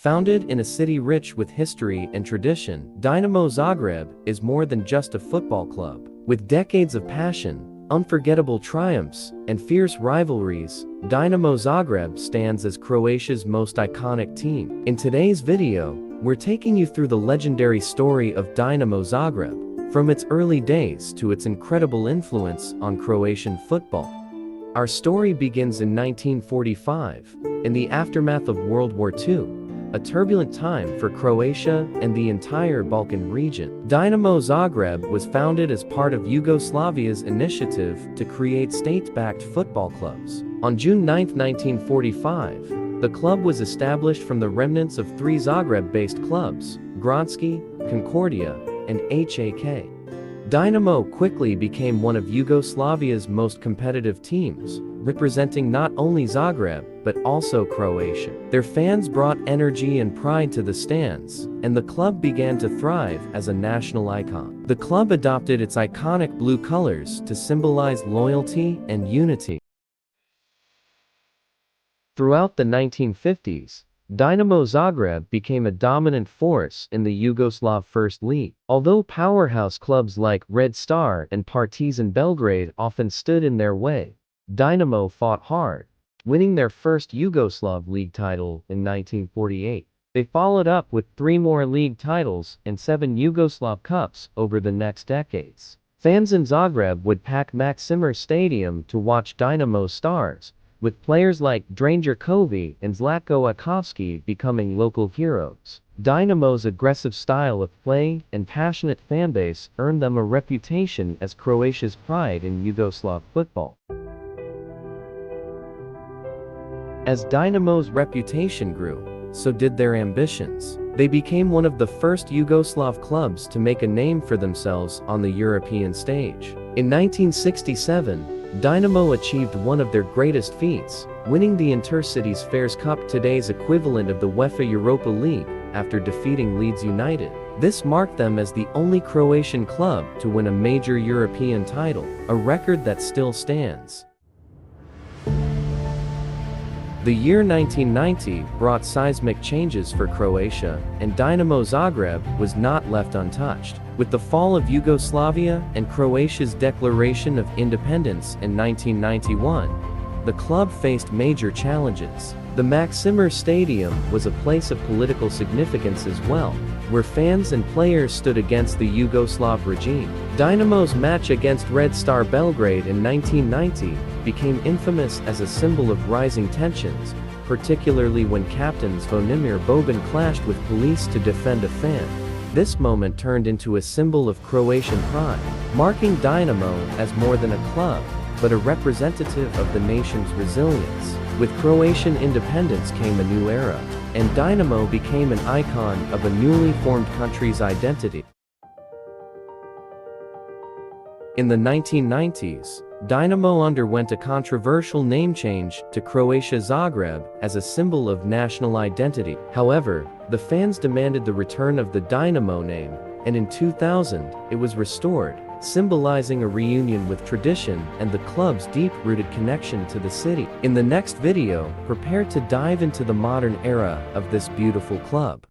Founded in a city rich with history and tradition, Dinamo Zagreb is more than just a football club. With decades of passion, unforgettable triumphs, and fierce rivalries, Dinamo Zagreb stands as Croatia's most iconic team. In today's video, we're taking you through the legendary story of Dinamo Zagreb, from its early days to its incredible influence on Croatian football. Our story begins in 1945, in the aftermath of World War II. A turbulent time for Croatia and the entire Balkan region. Dinamo Zagreb was founded as part of Yugoslavia's initiative to create state-backed football clubs. On June 9, 1945, the club was established from the remnants of three Zagreb-based clubs, Gradski, Concordia, and HAK. Dinamo quickly became one of Yugoslavia's most competitive teams, representing not only Zagreb, but also Croatia. Their fans brought energy and pride to the stands, and the club began to thrive as a national icon. The club adopted its iconic blue colors to symbolize loyalty and unity. Throughout the 1950s, Dinamo Zagreb became a dominant force in the Yugoslav First League. Although powerhouse clubs like Red Star and Partizan Belgrade often stood in their way, Dinamo fought hard, winning their first Yugoslav League title in 1948. They followed up with 3 more league titles and 7 Yugoslav Cups over the next decades. Fans in Zagreb would pack Maksimir Stadium to watch Dinamo's stars, with players like Dranger Kovi and Zlatko Akovsky becoming local heroes. Dinamo's aggressive style of play and passionate fanbase earned them a reputation as Croatia's pride in Yugoslav football. As Dinamo's reputation grew, so did their ambitions. They became one of the first Yugoslav clubs to make a name for themselves on the European stage. In 1967, Dinamo achieved one of their greatest feats, winning the Intercities Fairs Cup, today's equivalent of the UEFA Europa League, after defeating Leeds United. This marked them as the only Croatian club to win a major European title, a record that still stands. The year 1990 brought seismic changes for Croatia, and Dinamo Zagreb was not left untouched. With the fall of Yugoslavia and Croatia's declaration of independence in 1991, the club faced major challenges. The Maksimir Stadium was a place of political significance as well, where fans and players stood against the Yugoslav regime. Dinamo's match against Red Star Belgrade in 1990 became infamous as a symbol of rising tensions, particularly when captain Zvonimir Boban clashed with police to defend a fan. This moment turned into a symbol of Croatian pride, marking Dinamo as more than a club, but a representative of the nation's resilience. With Croatian independence came a new era, and Dinamo became an icon of a newly formed country's identity. In the 1990s, Dinamo underwent a controversial name change to Croatia Zagreb as a symbol of national identity. However, the fans demanded the return of the Dinamo name, and in 2000, it was restored, symbolizing a reunion with tradition and the club's deep-rooted connection to the city. In the next video, prepare to dive into the modern era of this beautiful club.